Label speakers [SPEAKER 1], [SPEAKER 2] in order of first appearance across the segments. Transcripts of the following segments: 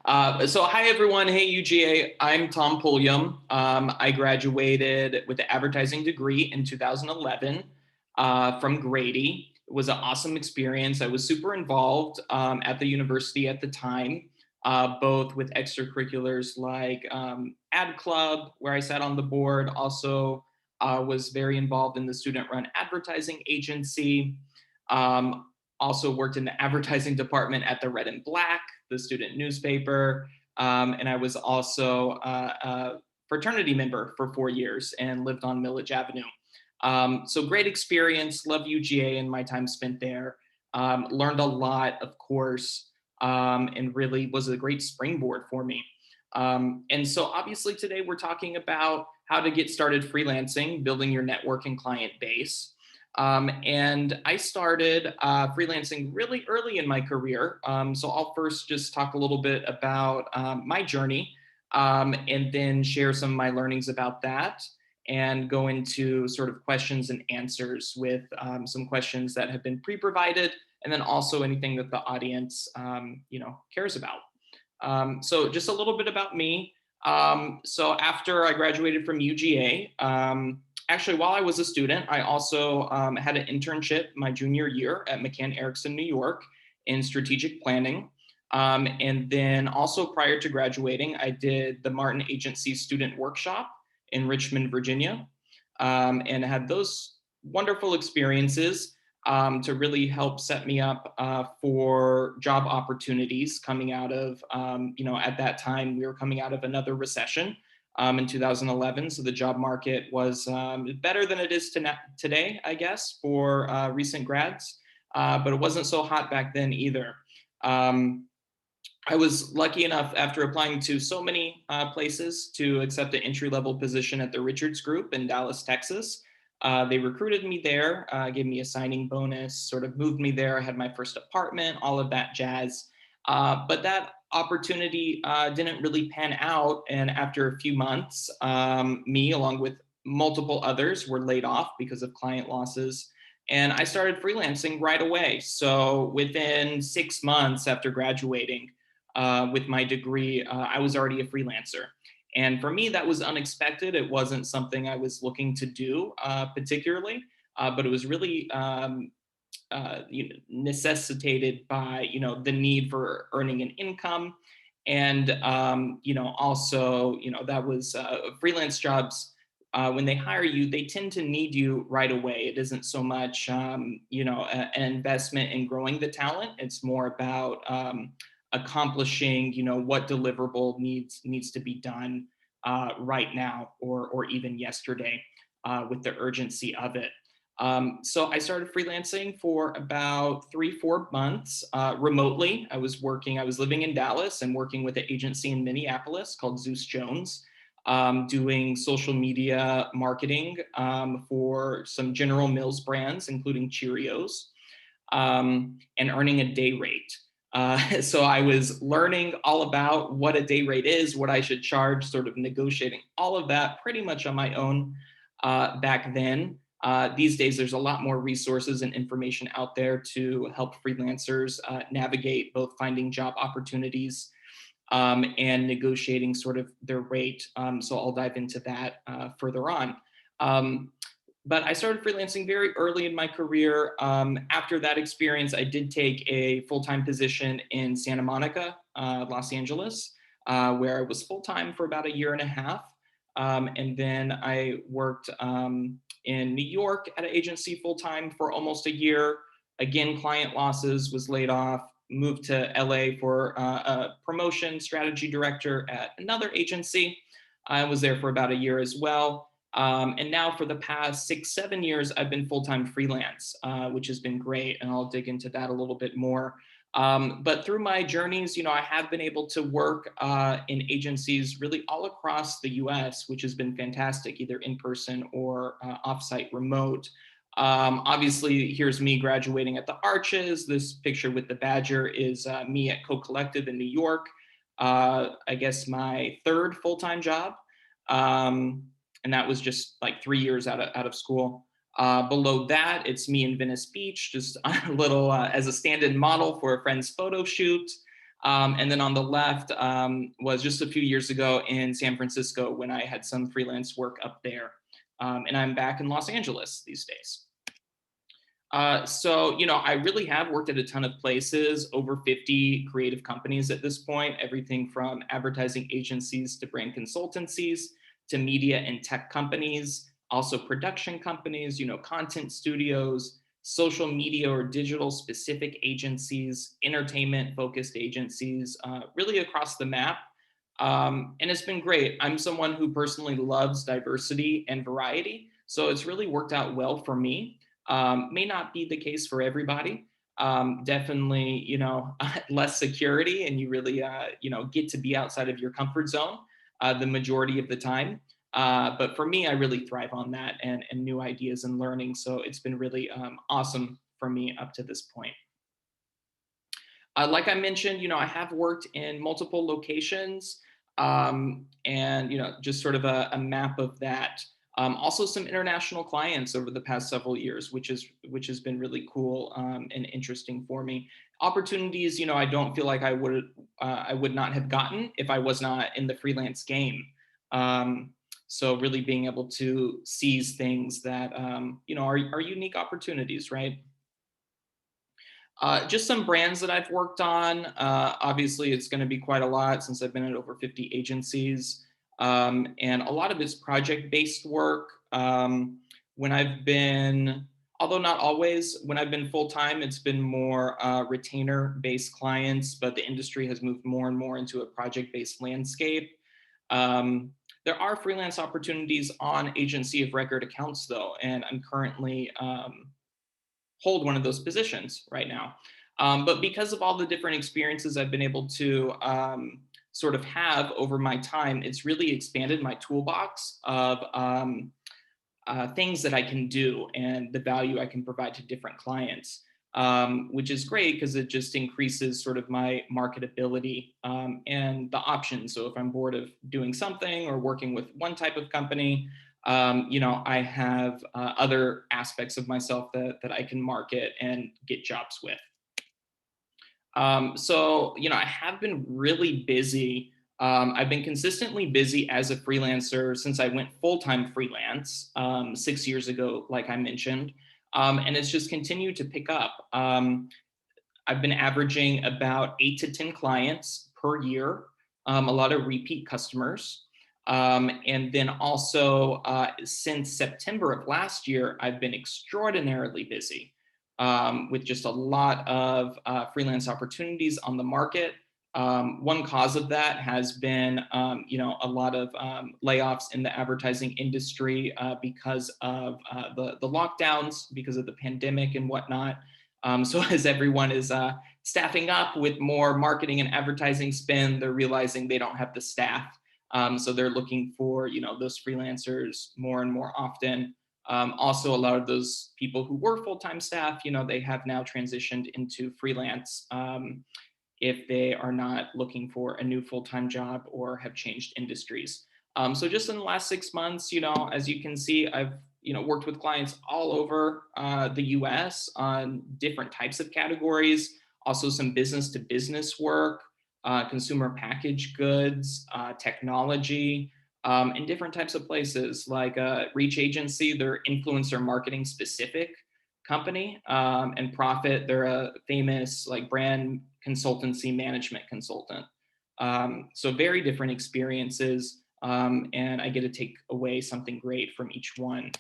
[SPEAKER 1] So hi everyone. Hey UGA. I'm Thom Pulliam. I graduated with an advertising degree in 2011 from Grady. It was an awesome experience. I was super involved at the university at the time, both with extracurriculars like Ad Club, where I sat on the board. Also, was very involved in the student-run advertising agency. Um, Also worked in the advertising department at the Red and Black, the student newspaper. And I was also a fraternity member for 4 years and lived on Millage Avenue. So great experience, love UGA and my time spent there. Learned a lot, of course, and really was a great springboard for me. And so obviously today we're talking about how to get started freelancing, building your network and client base. And I started freelancing really early in my career. So I'll first just talk a little bit about my journey and then share some of my learnings about that and go into sort of questions and answers with some questions that have been pre-provided and then also anything that the audience cares about. So just a little bit about me. So after I graduated from UGA, actually, while I was a student, I also had an internship my junior year at McCann Erickson, New York, in strategic planning. And then also prior to graduating, I did the Martin Agency Student Workshop in Richmond, Virginia, and had those wonderful experiences to really help set me up for job opportunities coming out of, at that time, we were coming out of another recession. In 2011. So the job market was better than it is today, I guess, for recent grads, but it wasn't so hot back then either. I was lucky enough after applying to so many places to accept an entry-level position at the Richards Group in Dallas, Texas. They recruited me there, gave me a signing bonus, sort of moved me there. I had my first apartment, all of that jazz. But that opportunity didn't really pan out. And after a few months, me, along with multiple others, were laid off because of client losses. And I started freelancing right away. So within 6 months after graduating with my degree, I was already a freelancer. And for me, that was unexpected. It wasn't something I was looking to do particularly, but it was really necessitated by the need for earning an income, and also that was freelance jobs. When they hire you, they tend to need you right away. It isn't so much an investment in growing the talent. It's more about accomplishing what deliverable needs to be done right now or even yesterday with the urgency of it. So I started freelancing for about 3-4 months remotely. I was living in Dallas and working with an agency in Minneapolis called Zeus Jones, doing social media marketing for some General Mills brands, including Cheerios, and earning a day rate. So I was learning all about what a day rate is, what I should charge, sort of negotiating all of that pretty much on my own back then. These days, there's a lot more resources and information out there to help freelancers navigate both finding job opportunities and negotiating sort of their rate. So I'll dive into that further on. But I started freelancing very early in my career. After that experience, I did take a full-time position in Santa Monica, Los Angeles, where I was full-time for about 1.5 years. And then I worked in New York at an agency full-time for almost 1 year. Again, client losses, was laid off, moved to LA for a promotion strategy director at another agency. I was there for about 1 year as well. And now for the past 6-7 years, I've been full-time freelance, which has been great. And I'll dig into that a little bit more. But through my journeys, I have been able to work in agencies really all across the US, which has been fantastic, either in person or offsite remote. Obviously, here's me graduating at the Arches. This picture with the Badger is me at Co-Collective in New York. I guess my third full-time job. And that was just like 3 years out of school. Below that, it's me in Venice Beach, just a little as a stand-in model for a friend's photo shoot. And then on the left was just a few years ago in San Francisco when I had some freelance work up there. And I'm back in Los Angeles these days. So, I really have worked at a ton of places, over 50 creative companies at this point, everything from advertising agencies to brand consultancies to media and tech companies, also production companies, content studios, social media or digital specific agencies, entertainment focused agencies, really across the map. And it's been great. I'm someone who personally loves diversity and variety. So it's really worked out well for me. May not be the case for everybody. Definitely, less security, and you really, get to be outside of your comfort zone the majority of the time. But for me, I really thrive on that and new ideas and learning. So it's been really awesome for me up to this point. Like I mentioned, I have worked in multiple locations, and just sort of a map of that. Also, some international clients over the past several years, which has been really cool and interesting for me. Opportunities, I don't feel like I would not have gotten if I was not in the freelance game. So really being able to seize things that are unique opportunities, right? Just some brands that I've worked on. Obviously, it's going to be quite a lot since I've been at over 50 agencies. And a lot of it's project-based work. When I've been, although not always, when I've been full-time, it's been more retainer-based clients, but the industry has moved more and more into a project-based landscape. There are freelance opportunities on agency of record accounts, though, and I'm currently hold one of those positions right now. But because of all the different experiences I've been able to sort of have over my time, it's really expanded my toolbox of things that I can do and the value I can provide to different clients, which is great because it just increases sort of my marketability and the options. So if I'm bored of doing something or working with one type of company, I have other aspects of myself that I can market and get jobs with. I have been really busy. I've been consistently busy as a freelancer since I went full-time freelance 6 years ago, like I mentioned, and it's just continued to pick up. I've been averaging about 8 to 10 clients per year, a lot of repeat customers. And then also, since September of last year, I've been extraordinarily busy with just a lot of freelance opportunities on the market. One cause of that has been, a lot of layoffs in the advertising industry because of the lockdowns, because of the pandemic and whatnot. So as everyone is staffing up with more marketing and advertising spend, they're realizing they don't have the staff. So they're looking for, those freelancers more and more often. Also, a lot of those people who were full-time staff, they have now transitioned into freelance if they are not looking for a new full-time job or have changed industries. So just in the last 6 months, as you can see, I've worked with clients all over the US on different types of categories, also some business to business work, consumer packaged goods, technology, and different types of places like Reach Agency, they're influencer marketing specific company, and Profit, they're a famous like brand consultancy management consultant. So very different experiences, and I get to take away something great from each one.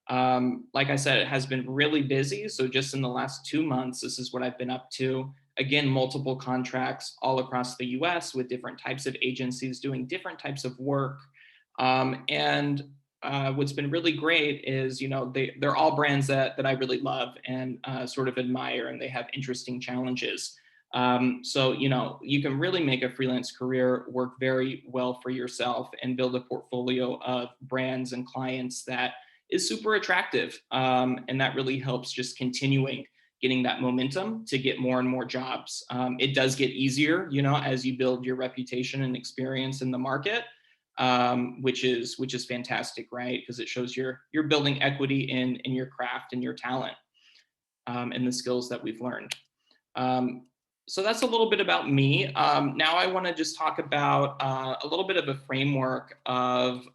[SPEAKER 1] Like I said, it has been really busy. So just in the last 2 months, this is what I've been up to. Again, multiple contracts all across the US with different types of agencies doing different types of work. And what's been really great is, they're all brands that I really love and sort of admire, and they have interesting challenges. So, you can really make a freelance career work very well for yourself and build a portfolio of brands and clients that is super attractive. And that really helps just continuing getting that momentum to get more and more jobs. It does get easier, as you build your reputation and experience in the market, which is fantastic, right? Because it shows you're building equity in your craft and your talent, and the skills that we've learned. So that's a little bit about me. Now I want to just talk about a little bit of a framework of,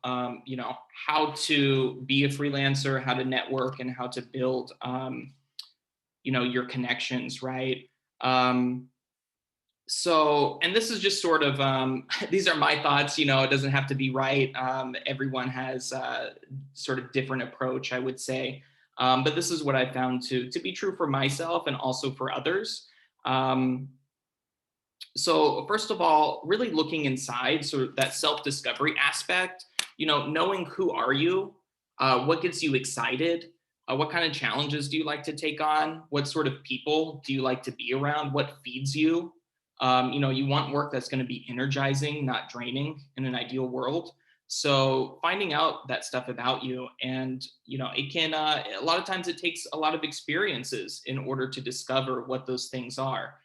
[SPEAKER 1] how to be a freelancer, how to network, and how to build, your connections, right? Um, and this is just sort of, these are my thoughts, it doesn't have to be right. Everyone has sort of different approach, I would say. But this is what I found to be true for myself and also for others. Um, so first of all, really looking inside, so that self-discovery aspect, knowing who are you, what gets you excited, what kind of challenges do you like to take on, what sort of people do you like to be around, what feeds you. You want work that's going to be energizing, not draining in an ideal world. So finding out that stuff about you, and it can a lot of times it takes a lot of experiences in order to discover what those things are.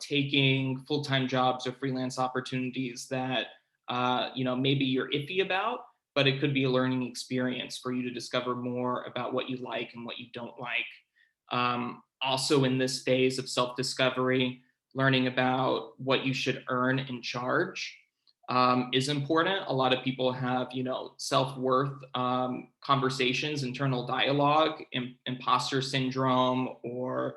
[SPEAKER 1] Taking full-time jobs or freelance opportunities that, maybe you're iffy about, but it could be a learning experience for you to discover more about what you like and what you don't like. Also in this phase of self-discovery, learning about what you should earn and charge is important. A lot of people have, self-worth conversations, internal dialogue, imposter syndrome, or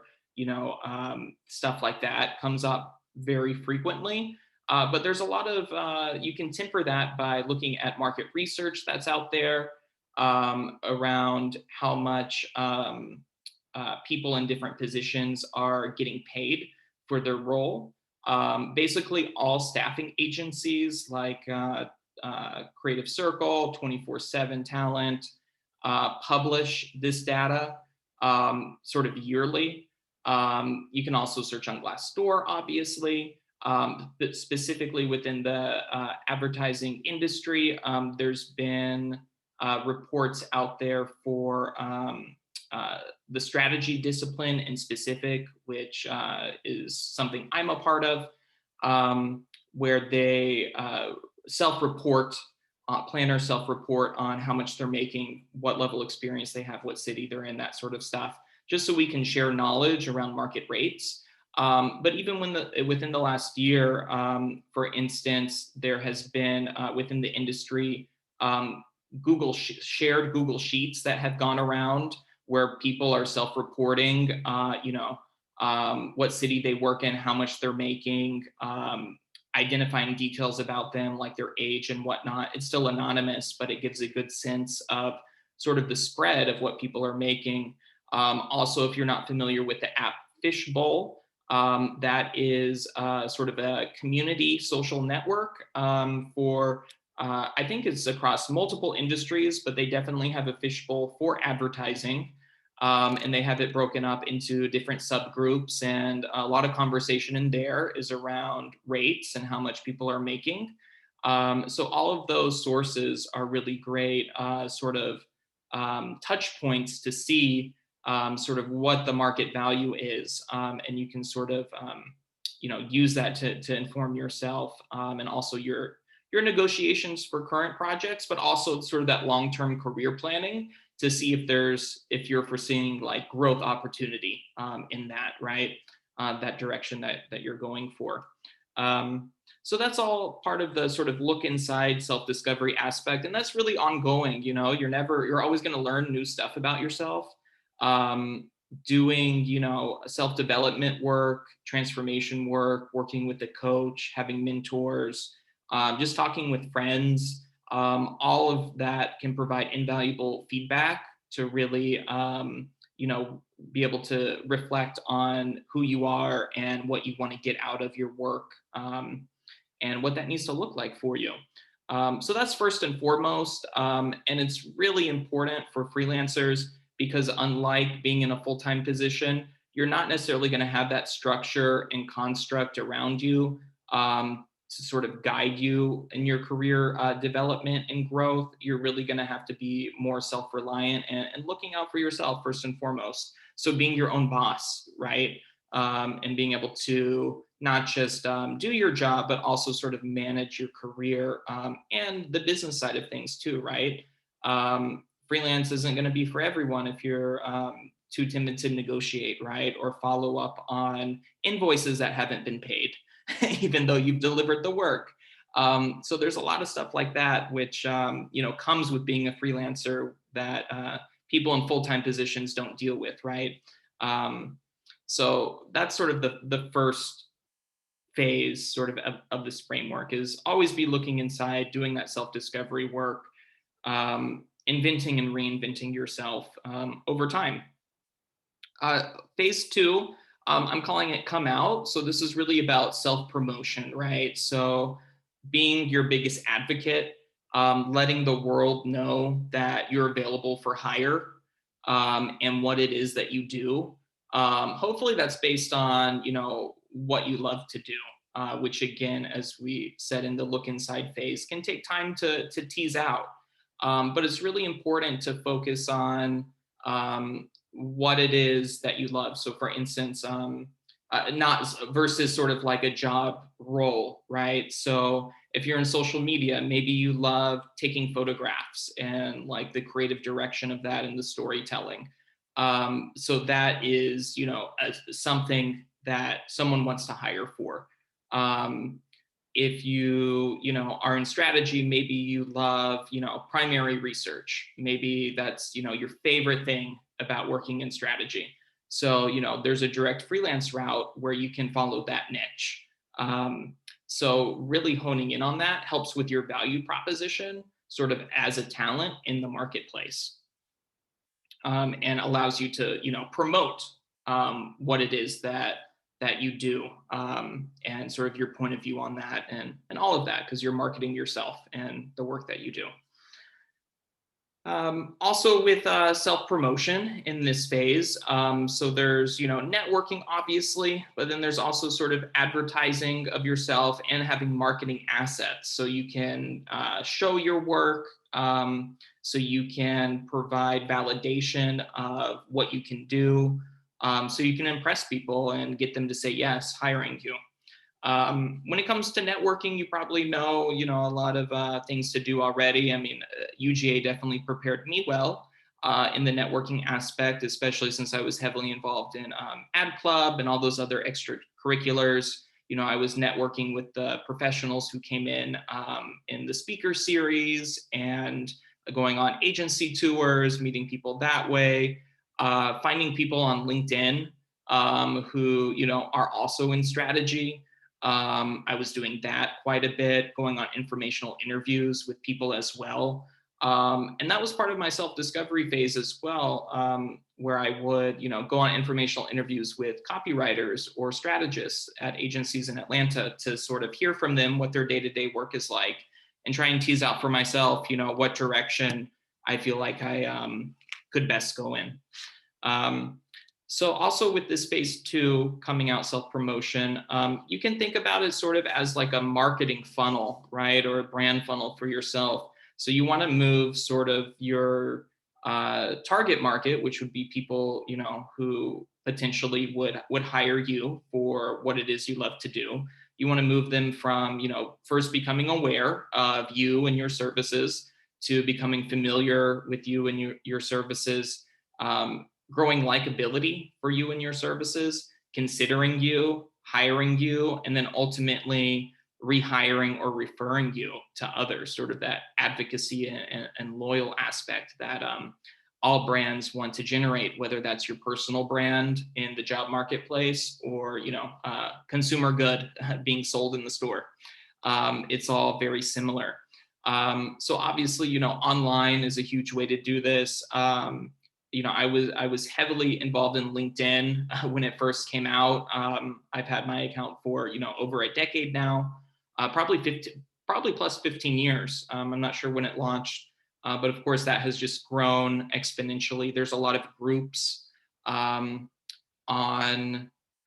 [SPEAKER 1] stuff like that comes up very frequently. But there's a lot of, you can temper that by looking at market research that's out there around how much people in different positions are getting paid for their role. Basically, all staffing agencies like Creative Circle, 24/7 Talent publish this data sort of yearly. You can also search on Glassdoor, obviously. But specifically within the advertising industry, there's been reports out there for the strategy discipline in specific, which is something I'm a part of, where they self-report, planners self-report on how much they're making, what level experience they have, what city they're in, that sort of stuff, just so we can share knowledge around market rates. But even within the last year, for instance, there has been within the industry, shared Google Sheets that have gone around where people are self-reporting, what city they work in, how much they're making, identifying details about them, like their age and whatnot. It's still anonymous, but it gives a good sense of sort of the spread of what people are making. Also, if you're not familiar with the app Fishbowl, that is sort of a community social network for I think it's across multiple industries, but they definitely have a fishbowl for advertising. And they have it broken up into different subgroups, and a lot of conversation in there is around rates and how much people are making. So all of those sources are really great sort of touch points to see sort of what the market value is. And you can sort of, use that to inform yourself and also your negotiations for current projects, but also sort of that long-term career planning to see if you're foreseeing like growth opportunity in that, right? That direction that you're going for. So that's all part of the sort of look inside self-discovery aspect. And that's really ongoing. You're always going to learn new stuff about yourself. Um, Doing, self-development work, transformation work, working with a coach, having mentors, just talking with friends, all of that can provide invaluable feedback to really, be able to reflect on who you are and what you want to get out of your work, and what that needs to look like for you. So that's first and foremost. And it's really important for freelancers because unlike being in a full-time position, you're not necessarily going to have that structure and construct around you to sort of guide you in your career development and growth. You're really going to have to be more self-reliant and looking out for yourself first and foremost. So being your own boss, right? And being able to not just do your job, but also sort of manage your career and the business side of things too, right? Freelance isn't going to be for everyone if you're too timid to negotiate, right? Or follow up on invoices that haven't been paid, even though you've delivered the work. So there's a lot of stuff like that, which comes with being a freelancer that people in full-time positions don't deal with, right? So that's sort of the first phase sort of this framework, is always be looking inside, doing that self-discovery work, inventing and reinventing yourself over time. Phase two, I'm calling it come out. So this is really about self-promotion, right? So being your biggest advocate, letting the world know that you're available for hire, and what it is that you do. Hopefully that's based on, what you love to do, which again, as we said in the look inside phase, can take time to tease out. But it's really important to focus on what it is that you love. So for instance, not versus sort of like a job role, right? So if you're in social media, maybe you love taking photographs and like the creative direction of that and the storytelling. So that is, something that someone wants to hire for. If you are in strategy, maybe you love primary research. Maybe that's your favorite thing about working in strategy. So there's a direct freelance route where you can follow that niche. So really honing in on that helps with your value proposition sort of as a talent in the marketplace, and allows you to promote what it is that you do, and sort of your point of view on that, and all of that, because you're marketing yourself and the work that you do. Also with self-promotion in this phase, so there's networking obviously, but then there's also sort of advertising of yourself and having marketing assets, so you can show your work, so you can provide validation of what you can do, so you can impress people and get them to say yes, hiring you. When it comes to networking, you probably know, a lot of things to do already. I mean, UGA definitely prepared me well in the networking aspect, especially since I was heavily involved in Ad Club and all those other extracurriculars. I was networking with the professionals who came in the speaker series, and going on agency tours, meeting people that way, finding people on LinkedIn who, are also in strategy. I was doing that quite a bit, going on informational interviews with people as well. And that was part of my self-discovery phase as well, where I would, go on informational interviews with copywriters or strategists at agencies in Atlanta to sort of hear from them what their day-to-day work is like, and try and tease out for myself, what direction I feel like I could best go in. So also with this phase two, coming out self-promotion, you can think about it sort of as like a marketing funnel, right? Or a brand funnel for yourself. So you want to move sort of your target market, which would be people, who potentially would hire you for what it is you love to do. You want to move them from, first becoming aware of you and your services, to becoming familiar with you and your services, growing likability for you and your services, considering you, hiring you, and then ultimately rehiring or referring you to others, sort of that advocacy and loyal aspect that all brands want to generate, whether that's your personal brand in the job marketplace or, consumer good being sold in the store. It's all very similar. So obviously, online is a huge way to do this. I was heavily involved in LinkedIn when it first came out. I've had my account for, over a decade now, probably plus 15 years. I'm not sure when it launched, but of course that has just grown exponentially. There's a lot of groups on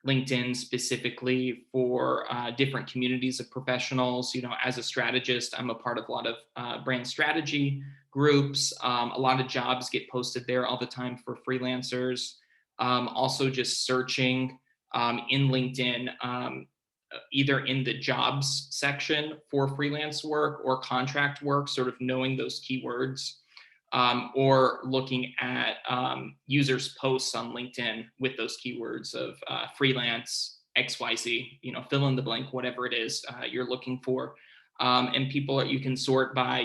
[SPEAKER 1] LinkedIn specifically for different communities of professionals. As a strategist, I'm a part of a lot of brand strategy groups. A lot of jobs get posted there all the time for freelancers. Also just searching in LinkedIn, either in the jobs section for freelance work or contract work, sort of knowing those keywords. or looking at users' posts on LinkedIn with those keywords of freelance, XYZ, fill in the blank, whatever it is you're looking for. And people that you can sort by,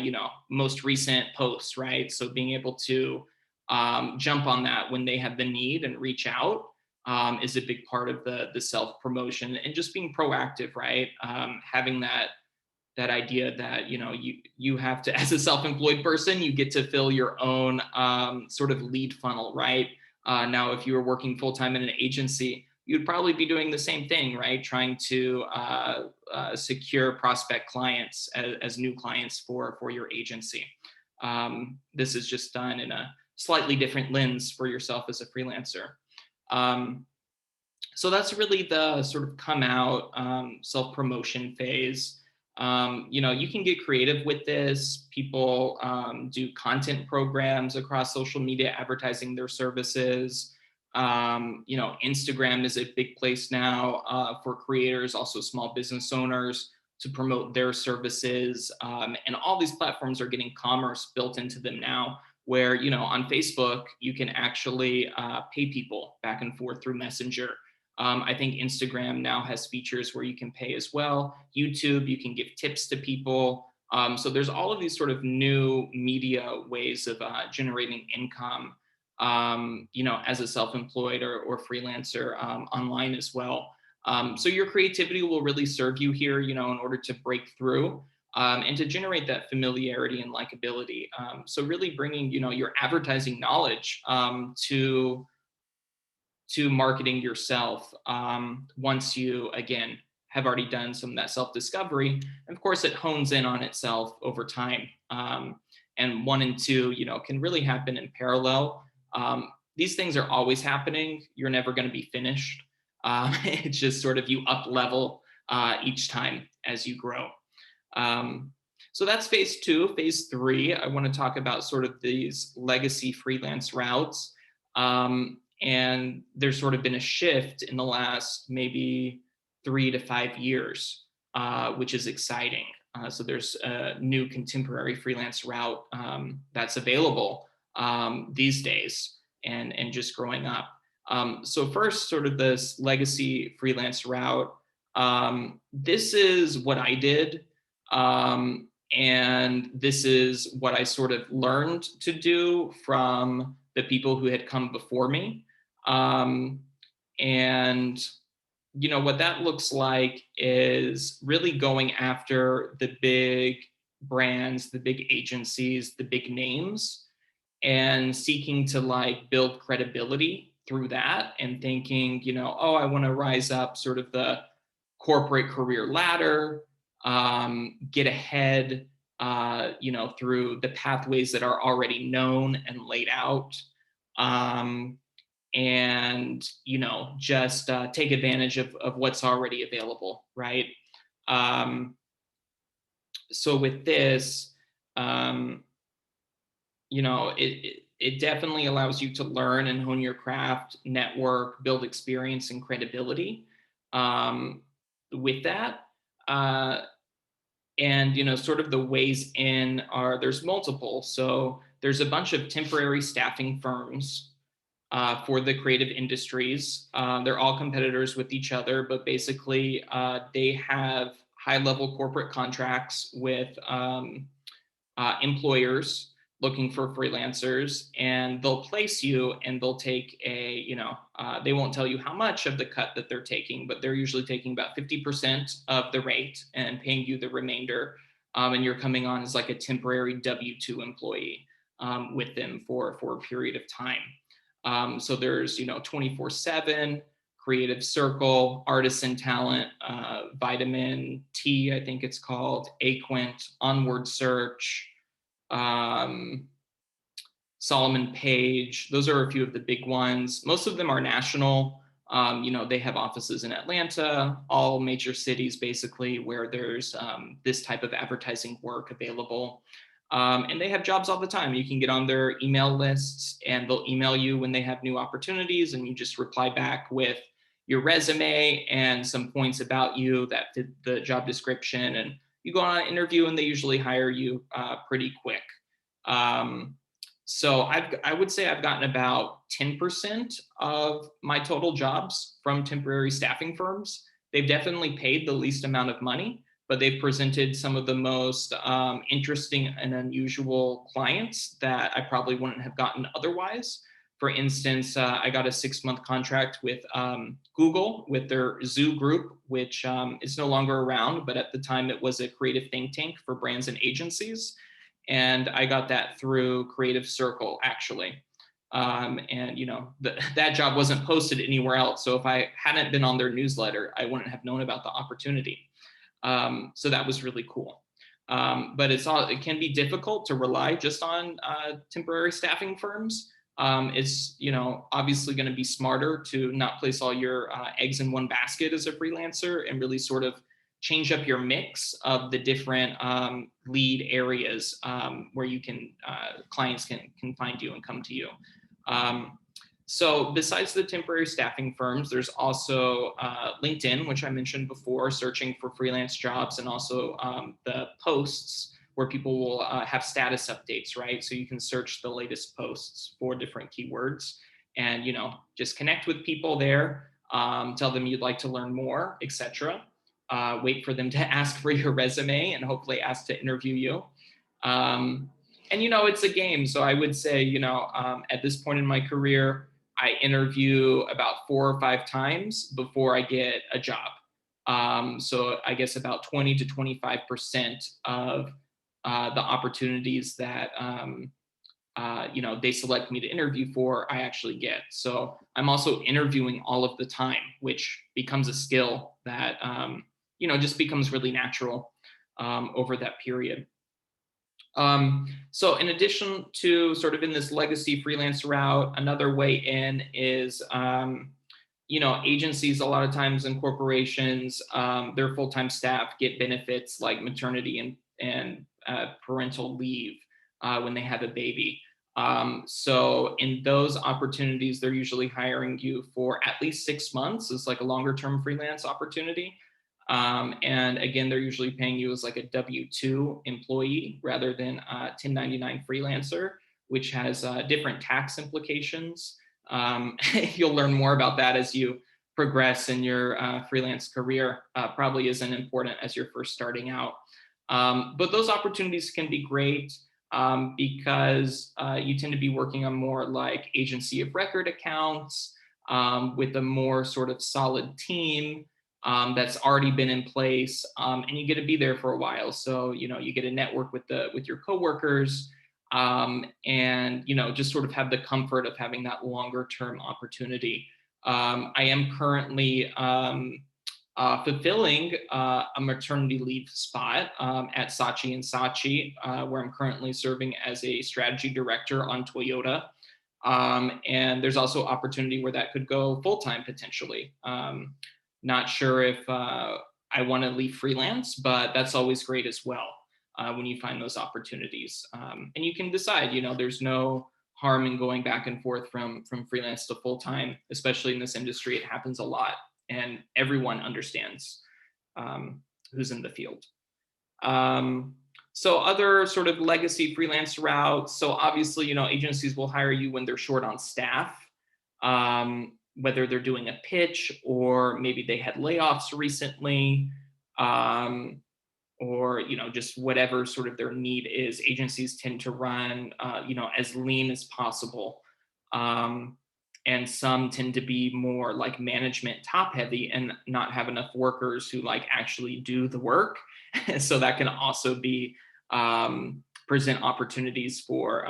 [SPEAKER 1] most recent posts, right? So being able to jump on that when they have the need and reach out is a big part of the self-promotion, and just being proactive, right? Having that idea that you have to, as a self-employed person, you get to fill your own sort of lead funnel, right? Now, if you were working full-time in an agency, you'd probably be doing the same thing, right? Trying to secure prospect clients as new clients for your agency. This is just done in a slightly different lens for yourself as a freelancer. So that's really the sort of come out self-promotion phase. You can get creative with this. People do content programs across social media advertising their services. Instagram is a big place now for creators, also small business owners, to promote their services. And all these platforms are getting commerce built into them now, where, on Facebook, you can actually pay people back and forth through Messenger. I think Instagram now has features where you can pay as well. YouTube, you can give tips to people. So there's all of these sort of new media ways of generating income, as a self-employed or freelancer online as well. So your creativity will really serve you here, in order to break through and to generate that familiarity and likability. So really bringing, your advertising knowledge to marketing yourself once you, again, have already done some of that self-discovery. And of course, it hones in on itself over time. And 1 and 2, can really happen in parallel. These things are always happening. You're never going to be finished. It's just sort of you up level each time as you grow. So that's phase 2. Phase 3, I want to talk about sort of these legacy freelance routes. And there's sort of been a shift in the last maybe 3 to 5 years, which is exciting. So there's a new contemporary freelance route that's available these days, and just growing up. So first, sort of this legacy freelance route. This is what I did. And this is what I sort of learned to do from the people who had come before me. And what that looks like is really going after the big brands, the big agencies, the big names, and seeking to build credibility through that, and thinking, I want to rise up sort of the corporate career ladder, get ahead, through the pathways that are already known and laid out. And just take advantage of what's already available, right? So with this, it definitely allows you to learn and hone your craft, network, build experience and credibility with that. And sort of the ways in there's multiple. So there's a bunch of temporary staffing firms for the creative industries. They're all competitors with each other, but basically they have high-level corporate contracts with employers looking for freelancers, and they'll place you, and they'll take they won't tell you how much of the cut that they're taking, but they're usually taking about 50% of the rate and paying you the remainder. And you're coming on as like a temporary W-2 employee with them for a period of time. So there's 24/7, Creative Circle, Artisan Talent, Vitamin T, I think it's called, Aquint, Onward Search, Solomon Page. Those are a few of the big ones. Most of them are national. They have offices in Atlanta, all major cities basically, where there's this type of advertising work available. And they have jobs all the time. You can get on their email lists, and they'll email you when they have new opportunities, and you just reply back with your resume and some points about you that fit the job description, and you go on an interview, and they usually hire you pretty quick. So I would say I've gotten about 10% of my total jobs from temporary staffing firms. They've definitely paid the least amount of money, but they've presented some of the most interesting and unusual clients that I probably wouldn't have gotten otherwise. For instance, I got a 6-month contract with Google with their Zoo group, which is no longer around, but at the time it was a creative think tank for brands and agencies. And I got that through Creative Circle, actually. And that job wasn't posted anywhere else. So if I hadn't been on their newsletter, I wouldn't have known about the opportunity. So that was really cool. But it can be difficult to rely just on temporary staffing firms. It's obviously going to be smarter to not place all your eggs in one basket as a freelancer and really sort of change up your mix of the different lead areas where you can clients can find you and come to you. So besides the temporary staffing firms, there's also LinkedIn, which I mentioned before, searching for freelance jobs, and also the posts where people will have status updates, right? So you can search the latest posts for different keywords and, just connect with people there, tell them you'd like to learn more, etc. Wait for them to ask for your resume and hopefully ask to interview you. And, it's a game. So I would say, at this point in my career, I interview about 4 or 5 times before I get a job. So I guess about 20 to 25% of the opportunities that they select me to interview for, I actually get. So I'm also interviewing all of the time, which becomes a skill that just becomes really natural over that period. So in addition to sort of in this legacy freelance route, another way in is, agencies a lot of times and corporations, their full-time staff get benefits like maternity and parental leave when they have a baby. So in those opportunities, they're usually hiring you for at least 6 months. It's like a longer term freelance opportunity. And again, they're usually paying you as like a W-2 employee rather than a 1099 freelancer, which has different tax implications. You'll learn more about that as you progress in your freelance career. Probably isn't important as you're first starting out. But those opportunities can be great because you tend to be working on more like agency of record accounts with a more sort of solid team. That's already been in place, and you get to be there for a while. So you get to network with your coworkers, and just sort of have the comfort of having that longer term opportunity. I am currently fulfilling a maternity leave spot at Saatchi and Saatchi, where I'm currently serving as a strategy director on Toyota. And there's also opportunity where that could go full time potentially. Not sure if I want to leave freelance, but that's always great as well when you find those opportunities. And you can decide, there's no harm in going back and forth from freelance to full time, especially in this industry. It happens a lot, and everyone understands who's in the field. So other sort of legacy freelance routes. So obviously, agencies will hire you when they're short on staff. Whether they're doing a pitch or maybe they had layoffs recently, or just whatever sort of their need is. Agencies tend to run as lean as possible, and some tend to be more like management top heavy and not have enough workers who like actually do the work. So that can also be present opportunities for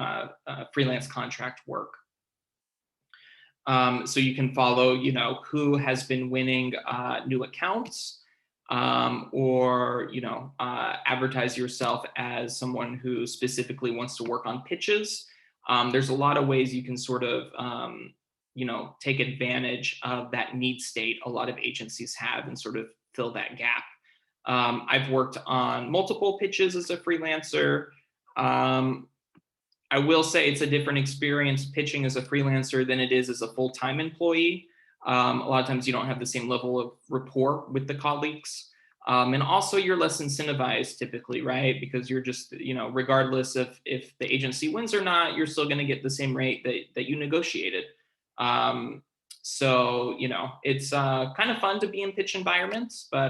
[SPEAKER 1] freelance contract work. So you can follow, who has been winning new accounts, or, advertise yourself as someone who specifically wants to work on pitches. There's a lot of ways you can sort of, take advantage of that need state a lot of agencies have and sort of fill that gap. I've worked on multiple pitches as a freelancer. I will say it's a different experience pitching as a freelancer than it is as a full-time employee. A lot of times you don't have the same level of rapport with the colleagues. And also you're less incentivized typically, right? Because you're just, regardless of if the agency wins or not, you're still going to get the same rate that you negotiated. Um, so, it's kind of fun to be in pitch environments, but,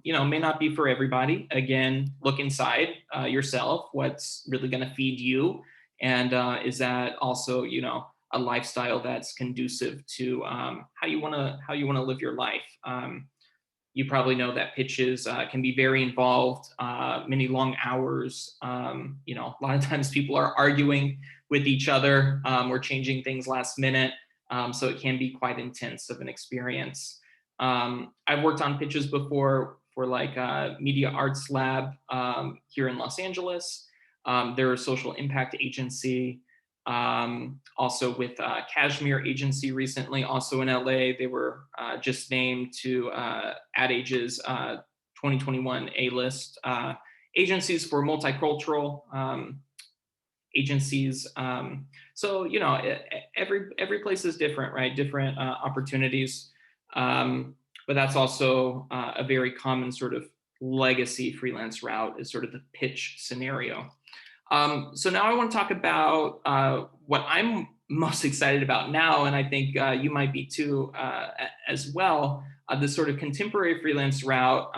[SPEAKER 1] may not be for everybody. Again, look inside yourself, what's really going to feed you. And is that also, a lifestyle that's conducive to how you want to live your life. You probably know that pitches can be very involved, many long hours. A lot of times people are arguing with each other or changing things last minute. So it can be quite intense of an experience. I've worked on pitches before for like a media arts lab here in Los Angeles. They're a social impact agency. Also with Cashmere Agency recently, also in LA. They were just named to Ad Age's 2021 A-list agencies for multicultural agencies. So every place is different, right? Different opportunities, but that's also a very common sort of legacy freelance route is sort of the pitch scenario. So now I want to talk about what I'm most excited about now, and I think you might be too as well, the sort of contemporary freelance route.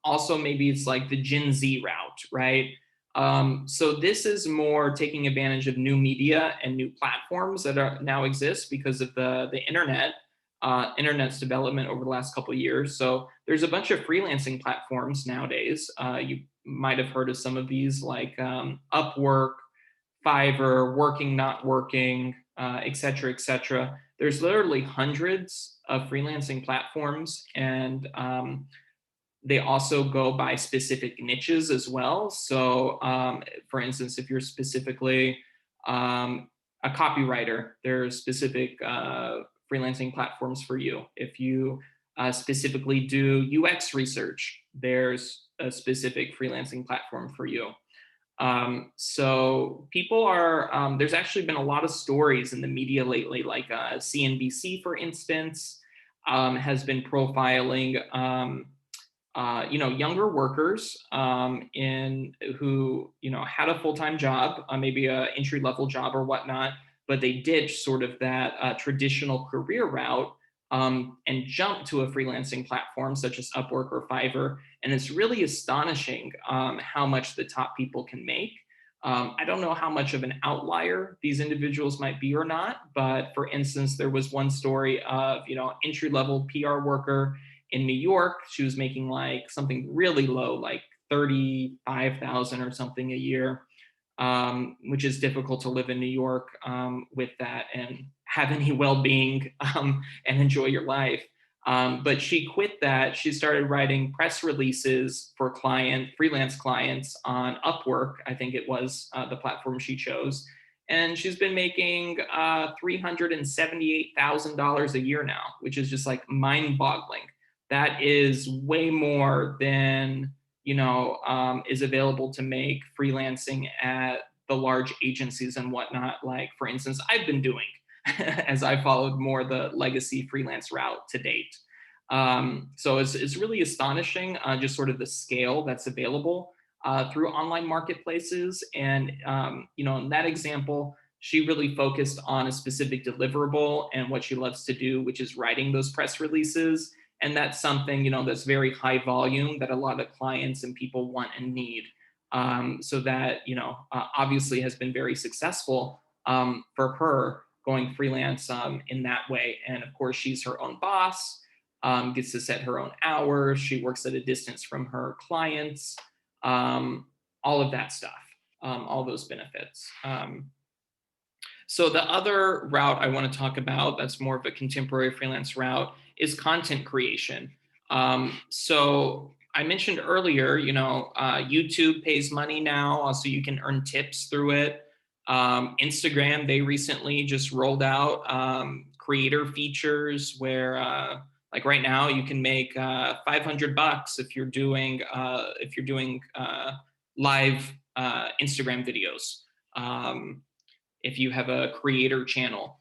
[SPEAKER 1] Also, maybe it's like the Gen Z route, right? So this is more taking advantage of new media and new platforms that now exist because of the internet, internet's development over the last couple of years. So there's a bunch of freelancing platforms nowadays. You might have heard of some of these like Upwork, Fiverr, Working Not Working, et cetera, et cetera. There's literally hundreds of freelancing platforms, and they also go by specific niches as well. So for instance, if you're specifically a copywriter, there's specific freelancing platforms for you. If you specifically do UX research, there's a specific freelancing platform for you. So people are, there's actually been a lot of stories in the media lately, like CNBC, for instance, has been profiling, younger workers in who, had a full-time job, maybe a entry-level job or whatnot, but they ditched sort of that traditional career route and jumped to a freelancing platform such as Upwork or Fiverr. And it's really astonishing how much the top people can make. I don't know how much of an outlier these individuals might be or not, but for instance, there was one story of, entry-level PR worker in New York. She was making like something really low, like 35,000 or something a year, which is difficult to live in New York with that and have any well-being and enjoy your life. But she quit that. She started writing press releases for freelance clients on Upwork. I think it was the platform she chose. And she's been making $378,000 a year now, which is just like mind-boggling. That is way more than is available to make freelancing at the large agencies and whatnot. Like, for instance, I've been doing as I followed more the legacy freelance route to date. So it's really astonishing, just sort of the scale that's available through online marketplaces. And, in that example, she really focused on a specific deliverable and what she loves to do, which is writing those press releases. And that's something, that's very high volume that a lot of clients and people want and need. So that, obviously has been very successful for her going freelance in that way. And of course, she's her own boss, gets to set her own hours. She works at a distance from her clients, all of that stuff, all those benefits. So the other route I want to talk about that's more of a contemporary freelance route is content creation. So I mentioned earlier, YouTube pays money now, so you can earn tips through it. Instagram, they recently just rolled out creator features where, like right now, you can make $500 if you're doing live Instagram videos. If you have a creator channel.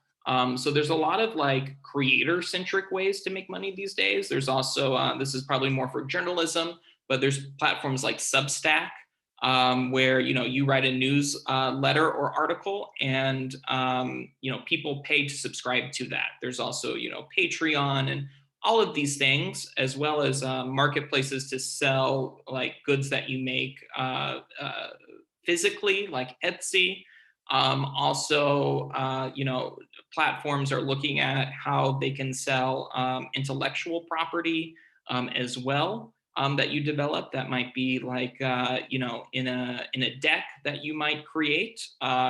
[SPEAKER 1] So there's a lot of like creator centric ways to make money these days. There's also, this is probably more for journalism. but there's platforms like Substack, where you write a news letter or article, and people pay to subscribe to that. There's also Patreon and all of these things, as well as marketplaces to sell like goods that you make physically, like Etsy. Also, platforms are looking at how they can sell intellectual property as well, that you develop. That might be like in a deck that you might create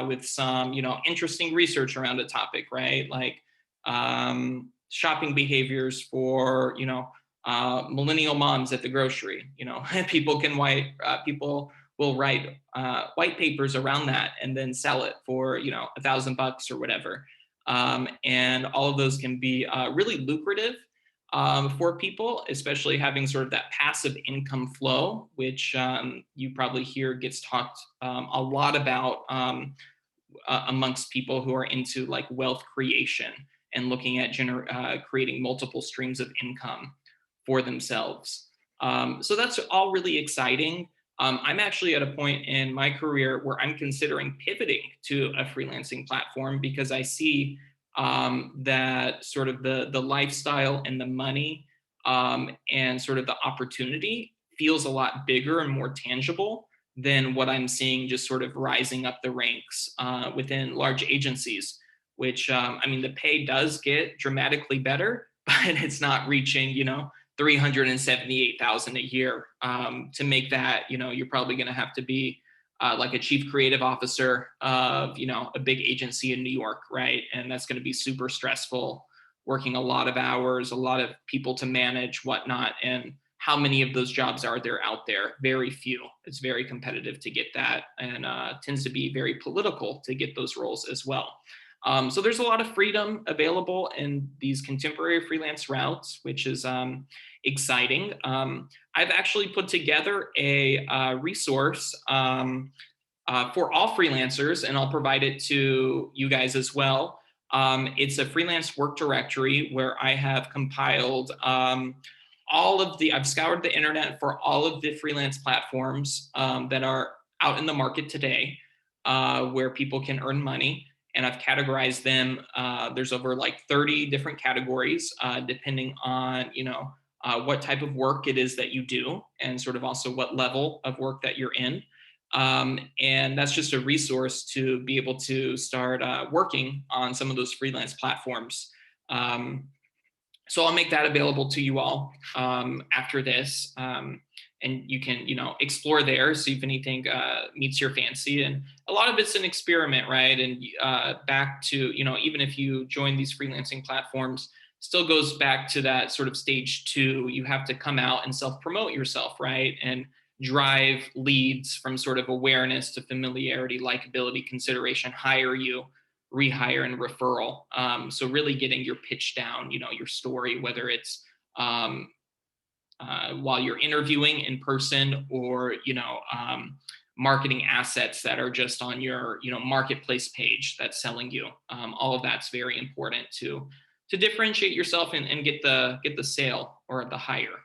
[SPEAKER 1] with some interesting research around a topic, right? Like shopping behaviors for millennial moms at the grocery. People will write white papers around that and then sell it for $1,000 or whatever. And all of those can be really lucrative for people, especially having sort of that passive income flow, which you probably hear gets talked a lot about amongst people who are into like wealth creation and looking at creating multiple streams of income for themselves. So that's all really exciting. I'm actually at a point in my career where I'm considering pivoting to a freelancing platform because I see that sort of the lifestyle and the money and sort of the opportunity feels a lot bigger and more tangible than what I'm seeing just sort of rising up the ranks within large agencies, which I mean, the pay does get dramatically better, but it's not reaching, 378,000 a year. To make that, you're probably going to have to be like a chief creative officer of, a big agency in New York, right? And that's going to be super stressful, working a lot of hours, a lot of people to manage, whatnot. And how many of those jobs are there out there? Very few. It's very competitive to get that, and tends to be very political to get those roles as well. So there's a lot of freedom available in these contemporary freelance routes, which is exciting. I've actually put together a resource for all freelancers, and I'll provide it to you guys as well. It's a freelance work directory where I have compiled I've scoured the internet for all of the freelance platforms that are out in the market today, where people can earn money. And I've categorized them. There's over like 30 different categories, depending on, what type of work it is that you do, and sort of also what level of work that you're in. And that's just a resource to be able to start working on some of those freelance platforms. So I'll make that available to you all after this. And you can, explore there, see if anything meets your fancy. And a lot of it's an experiment, right? And back to, even if you join these freelancing platforms, still goes back to that sort of stage 2. You have to come out and self-promote yourself, right? And drive leads from sort of awareness to familiarity, likability, consideration, hire you, rehire, and referral. So really getting your pitch down, your story, whether it's while you're interviewing in person, or marketing assets that are just on your marketplace page that's selling you. All of that's very important to differentiate yourself and get the sale or the hire.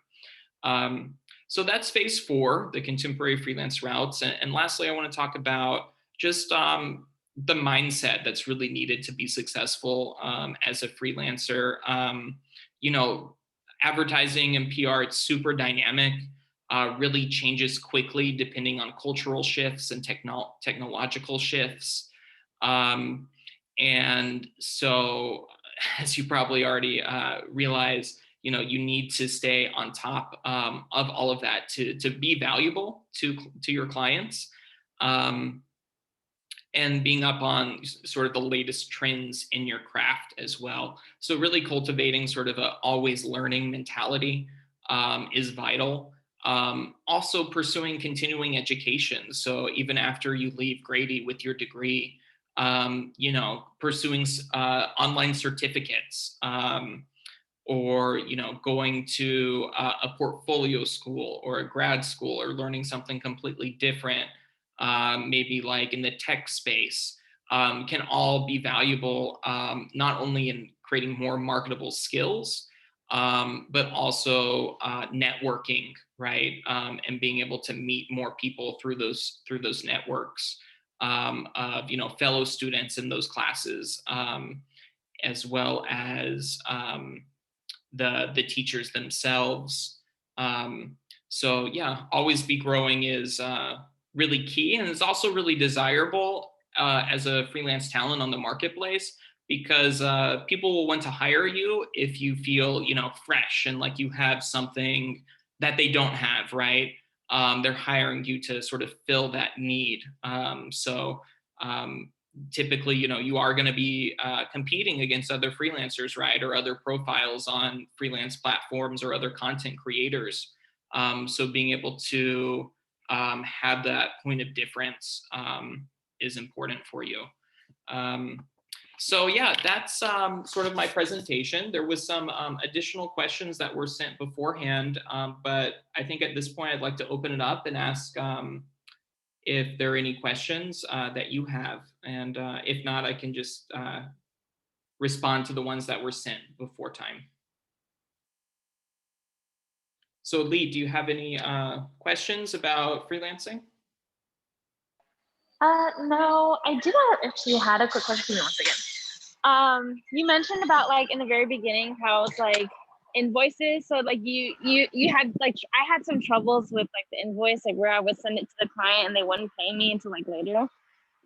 [SPEAKER 1] So that's phase 4, the contemporary freelance routes. And lastly, I want to talk about just the mindset that's really needed to be successful as a freelancer. Advertising and PR, it's super dynamic, really changes quickly depending on cultural shifts and technological shifts. And so, as you probably already realize, you need to stay on top of all of that to be valuable to your clients. And being up on sort of the latest trends in your craft as well. So really cultivating sort of a always learning mentality is vital. Also pursuing continuing education. So even after you leave Grady with your degree, pursuing online certificates, or going to a portfolio school or a grad school, or learning something completely different, maybe like in the tech space, can all be valuable, not only in creating more marketable skills, but also networking, right? And being able to meet more people through those networks of fellow students in those classes, as well as the teachers themselves. So yeah, always be growing is really key, and it's also really desirable as a freelance talent on the marketplace, because people will want to hire you if you feel fresh and like you have something that they don't have, right? They're hiring you to sort of fill that need. So typically, you are going to be competing against other freelancers, right, or other profiles on freelance platforms or other content creators. So being able to have that point of difference is important for you. So yeah, that's sort of my presentation. There was some additional questions that were sent beforehand, but I think at this point I'd like to open it up and ask if there are any questions that you have. And if not, I can just respond to the ones that were sent before time. So Lee, do you have any questions about freelancing?
[SPEAKER 2] No, I do actually had a quick question. Once again, you mentioned about like in the very beginning how it's like invoices. So like you had like I had some troubles with like the invoice, like where I would send it to the client and they wouldn't pay me until like later.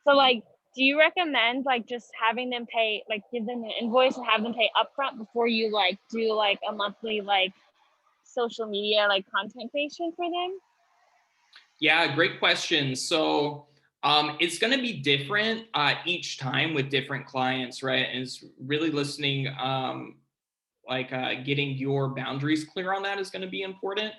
[SPEAKER 2] So like, do you recommend like just having them pay, like give them an invoice and have them pay upfront before you like do like a monthly like social media like content creation for them?
[SPEAKER 1] Yeah, great question. So it's going to be different each time with different clients, right? And it's really listening, getting your boundaries clear on that is going to be important.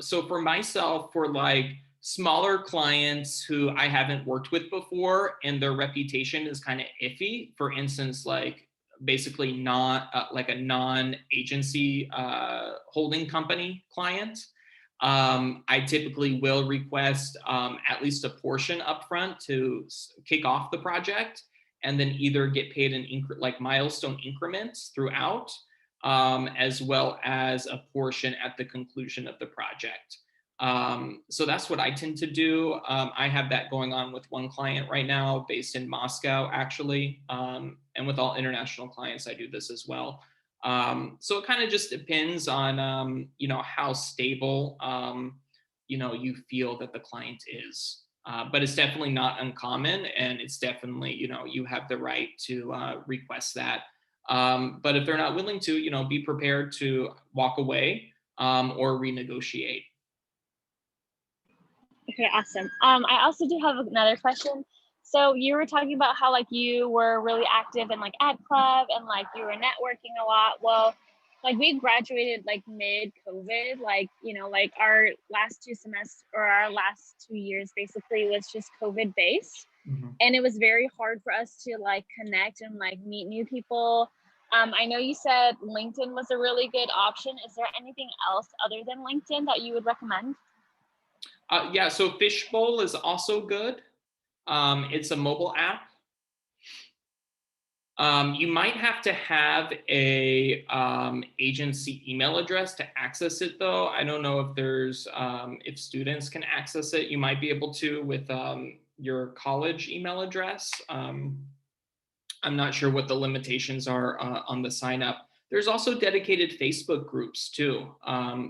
[SPEAKER 1] So for myself, for like smaller clients who I haven't worked with before and their reputation is kind of iffy, for instance, like basically not like a non-agency holding company client, I typically will request at least a portion upfront to kick off the project, and then either get paid in like milestone increments throughout, as well as a portion at the conclusion of the project. So that's what I tend to do. I have that going on with one client right now based in Moscow, actually. And with all international clients, I do this as well. So it kind of just depends on, how stable, you feel that the client is. But it's definitely not uncommon, and it's definitely, you have the right to request that. But if they're not willing to, be prepared to walk away or renegotiate.
[SPEAKER 2] Okay, awesome. I also do have another question. So you were talking about how like you were really active in like ad club and like you were networking a lot. Well, like we graduated like mid COVID, like like our last 2 semesters or our last 2 years basically was just COVID based. Mm-hmm. And it was very hard for us to like connect and like meet new people. I know you said LinkedIn was a really good option. Is there anything else other than LinkedIn that you would recommend?
[SPEAKER 1] Yeah, so Fishbowl is also good. It's a mobile app. You might have to have a agency email address to access it, though. I don't know if there's if students can access it. You might be able to with your college email address. I'm not sure what the limitations are on the sign up. There's also dedicated Facebook groups too.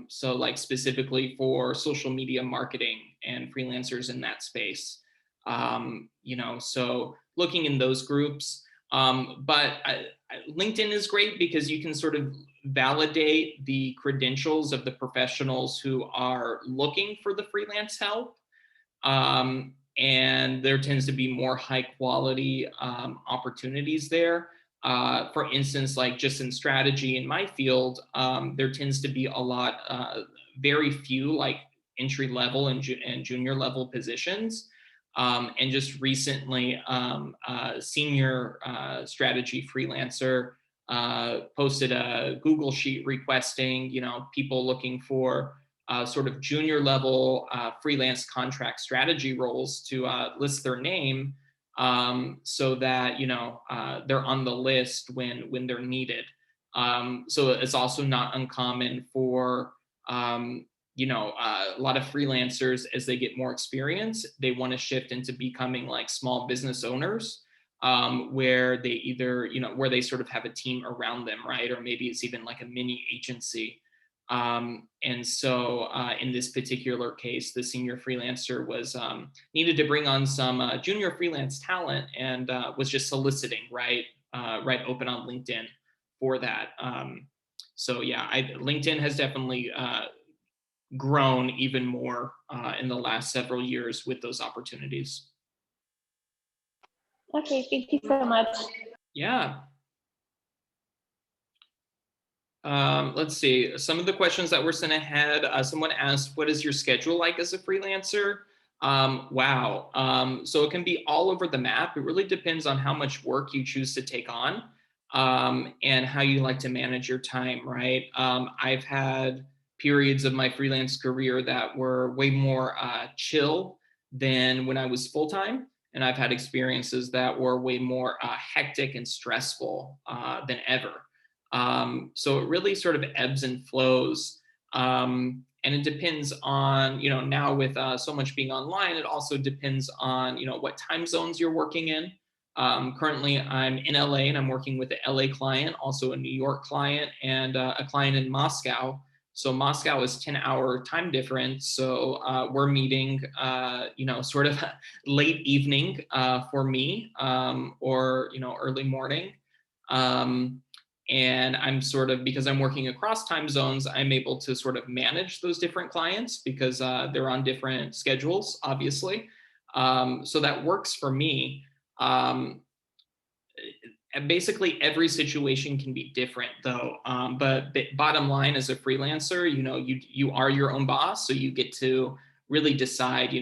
[SPEAKER 1] So like specifically for social media marketing and freelancers in that space. So looking in those groups. But LinkedIn is great because you can sort of validate the credentials of the professionals who are looking for the freelance help. And there tends to be more high quality opportunities there. For instance, like just in strategy in my field, there tends to be a lot, very few like entry level and junior level positions. And just recently, senior strategy freelancer posted a Google sheet requesting, people looking for sort of junior level freelance contract strategy roles to list their name, so that they're on the list when they're needed. So it's also not uncommon for, a lot of freelancers, as they get more experience, they want to shift into becoming like small business owners, where they either, where they sort of have a team around them, right? Or maybe it's even like a mini agency. And so in this particular case, the senior freelancer was needed to bring on some junior freelance talent, and was just soliciting right open on LinkedIn for that. So yeah, LinkedIn has definitely grown even more in the last several years with those opportunities.
[SPEAKER 2] Okay, thank you so much.
[SPEAKER 1] Yeah. Let's see. Some of the questions that were sent ahead. Someone asked, "What is your schedule like as a freelancer?" Wow. So it can be all over the map. It really depends on how much work you choose to take on, and how you like to manage your time, right? I've had periods of my freelance career that were way more chill than when I was full time. And I've had experiences that were way more hectic and stressful than ever. So it really sort of ebbs and flows. And it depends on, now with so much being online, it also depends on, what time zones you're working in. Currently, I'm in LA and I'm working with an LA client, also a New York client, and a client in Moscow. So Moscow is 10-hour time difference. So we're meeting, sort of late evening for me, or, early morning. And I'm sort of, because I'm working across time zones, I'm able to sort of manage those different clients because they're on different schedules, obviously. So that works for me. And basically every situation can be different though. But bottom line, as a freelancer, you are your own boss, so you get to really decide,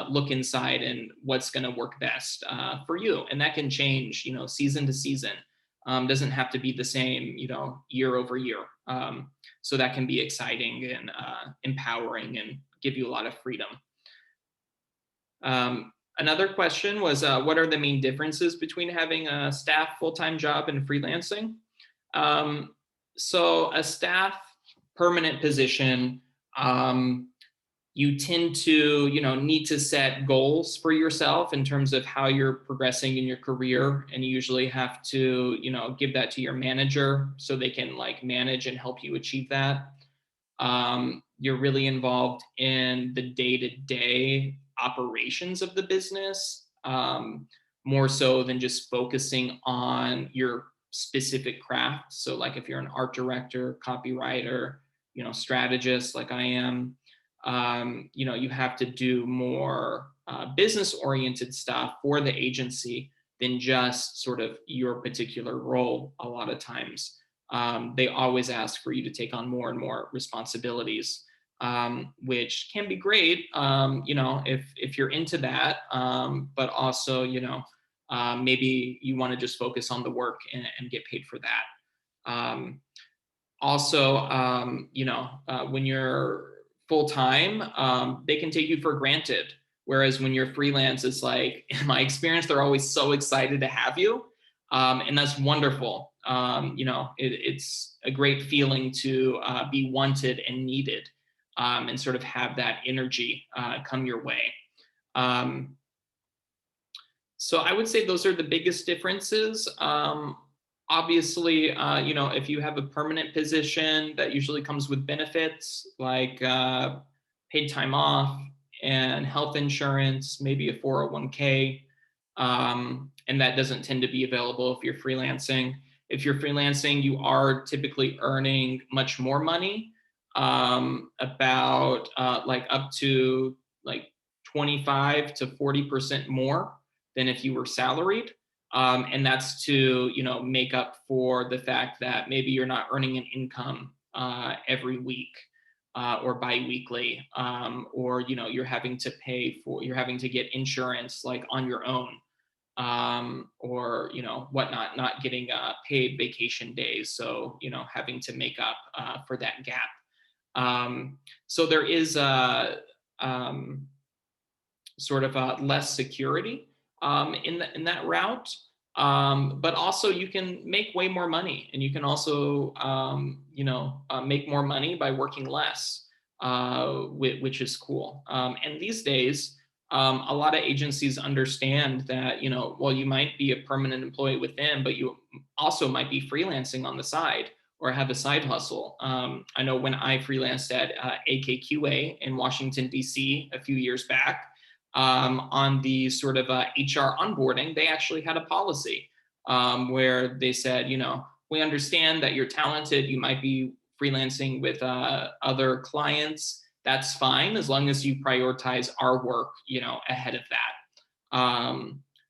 [SPEAKER 1] look inside and what's going to work best for you, and that can change, season to season. Doesn't have to be the same, year over year. So that can be exciting and empowering and give you a lot of freedom. Another question was, what are the main differences between having a staff full-time job and freelancing? So a staff permanent position, you tend to, need to set goals for yourself in terms of how you're progressing in your career. And you usually have to, give that to your manager so they can like manage and help you achieve that. You're really involved in the day-to-day operations of the business, more so than just focusing on your specific craft. So like if you're an art director, copywriter, strategist like I am, you have to do more business-oriented stuff for the agency than just sort of your particular role a lot of times. They always ask for you to take on more and more responsibilities, which can be great, if you're into that, but also, maybe you want to just focus on the work and get paid for that. Also, when you're full time, they can take you for granted. Whereas when you're freelance, it's like, in my experience, they're always so excited to have you. And that's wonderful. It's a great feeling to be wanted and needed, and sort of have that energy come your way. So I would say those are the biggest differences. Obviously, if you have a permanent position, that usually comes with benefits like paid time off and health insurance, maybe a 401k. And that doesn't tend to be available if you're freelancing. If you're freelancing, you are typically earning much more money, about like up to like 25 to 40% more than if you were salaried. And that's to, make up for the fact that maybe you're not earning an income every week or biweekly, or, you're having to get insurance like on your own, or, whatnot, not getting paid vacation days. So, having to make up for that gap. So there is sort of less security in that route. but also you can make way more money, and you can also, make more money by working less, which is cool. And these days, a lot of agencies understand that, while you might be a permanent employee with them, but you also might be freelancing on the side or have a side hustle. I know when I freelanced at AKQA in Washington, D.C. a few years back, on the sort of HR onboarding, they actually had a policy where they said, we understand that you're talented, you might be freelancing with other clients. That's fine as long as you prioritize our work, ahead of that.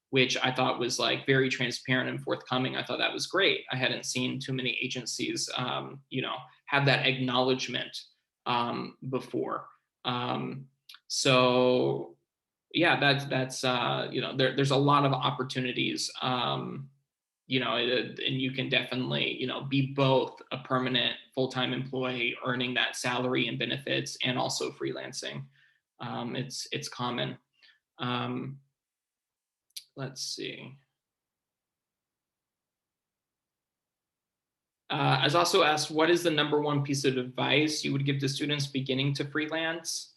[SPEAKER 1] Which I thought was like very transparent and forthcoming. I thought that was great. I hadn't seen too many agencies, have that acknowledgement before. So yeah, that's there's a lot of opportunities, and you can definitely, be both a permanent full-time employee earning that salary and benefits and also freelancing. It's common. Let's see. I was also asked, what is the number one piece of advice you would give to students beginning to freelance?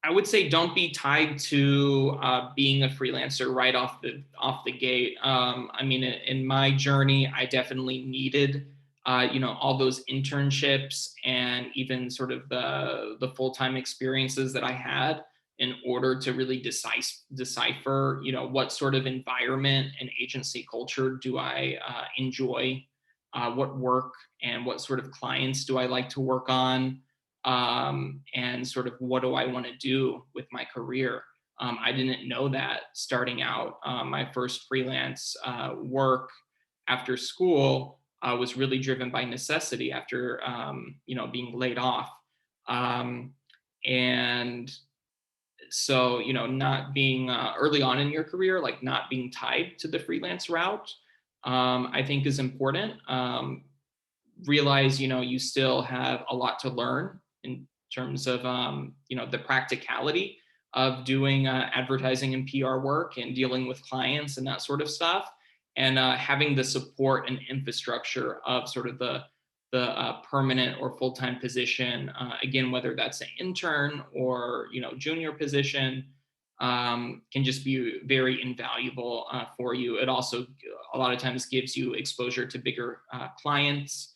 [SPEAKER 1] I would say don't be tied to being a freelancer right off the gate. I mean, in my journey, I definitely needed, all those internships and even sort of the full-time experiences that I had in order to really decipher, what sort of environment and agency culture do I enjoy, what work and what sort of clients do I like to work on, and sort of what do I want to do with my career. I didn't know that starting out. My first freelance work after school was really driven by necessity after, being laid off. And so, not being early on in your career, like not being tied to the freelance route, I think is important. Realize, you still have a lot to learn in terms of, the practicality of doing advertising and PR work and dealing with clients and that sort of stuff. And having the support and infrastructure of sort of the permanent or full-time position, again, whether that's an intern or, junior position, can just be very invaluable for you. It also a lot of times gives you exposure to bigger clients,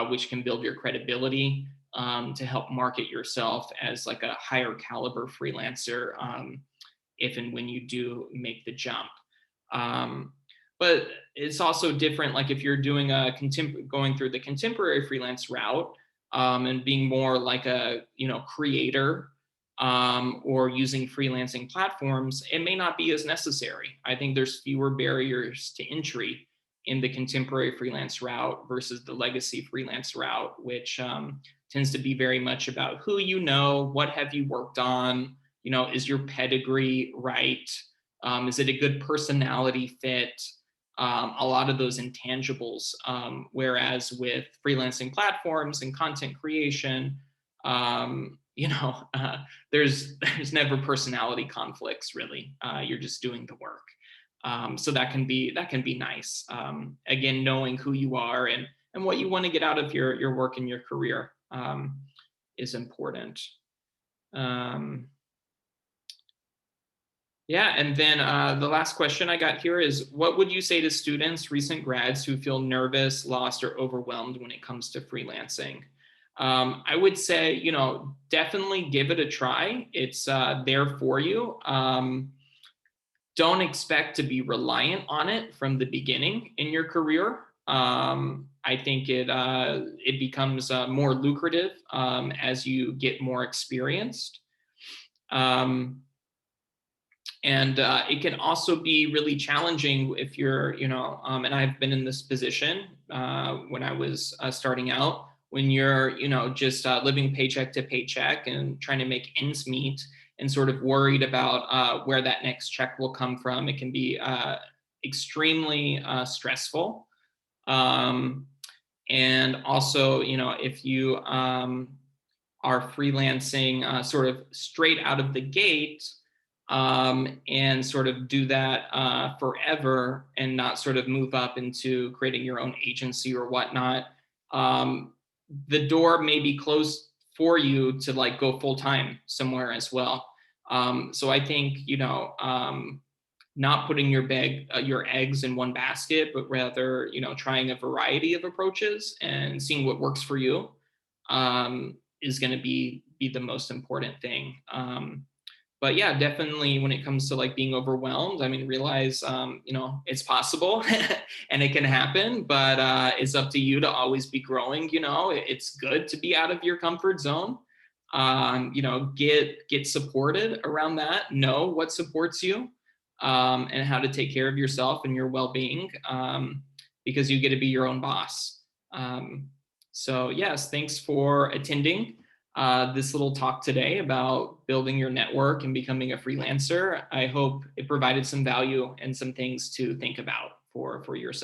[SPEAKER 1] which can build your credibility, to help market yourself as like a higher caliber freelancer, if and when you do make the jump. But it's also different, like if you're doing going through the contemporary freelance route, and being more like a creator, or using freelancing platforms, it may not be as necessary. I think there's fewer barriers to entry in the contemporary freelance route versus the legacy freelance route, which tends to be very much about who what have you worked on, is your pedigree right? Is it a good personality fit? A lot of those intangibles. Whereas with freelancing platforms and content creation, there's never personality conflicts really. You're just doing the work. So that can be nice. Again, knowing who you are and what you want to get out of your work and your career is important. Yeah, and then the last question I got here is, what would you say to students, recent grads who feel nervous, lost, or overwhelmed when it comes to freelancing? I would say, definitely give it a try. It's there for you. Don't expect to be reliant on it from the beginning in your career. I think it becomes more lucrative as you get more experienced. And it can also be really challenging if you're, and I've been in this position when I was starting out, when you're, just living paycheck to paycheck and trying to make ends meet and sort of worried about where that next check will come from. It can be extremely stressful. And also, if you are freelancing sort of straight out of the gate, and sort of do that forever and not sort of move up into creating your own agency or whatnot, the door may be closed for you to like go full time somewhere as well. So I think, not putting your eggs in one basket, but rather, trying a variety of approaches and seeing what works for you, is going to be the most important thing. But yeah, definitely when it comes to like being overwhelmed, I mean, realize, it's possible and it can happen, but it's up to you to always be growing. It's good to be out of your comfort zone. Get supported around that, know what supports you, and how to take care of yourself and your well-being, because you get to be your own boss. So yes, thanks for attending this little talk today about building your network and becoming a freelancer. I hope it provided some value and some things to think about for yourself.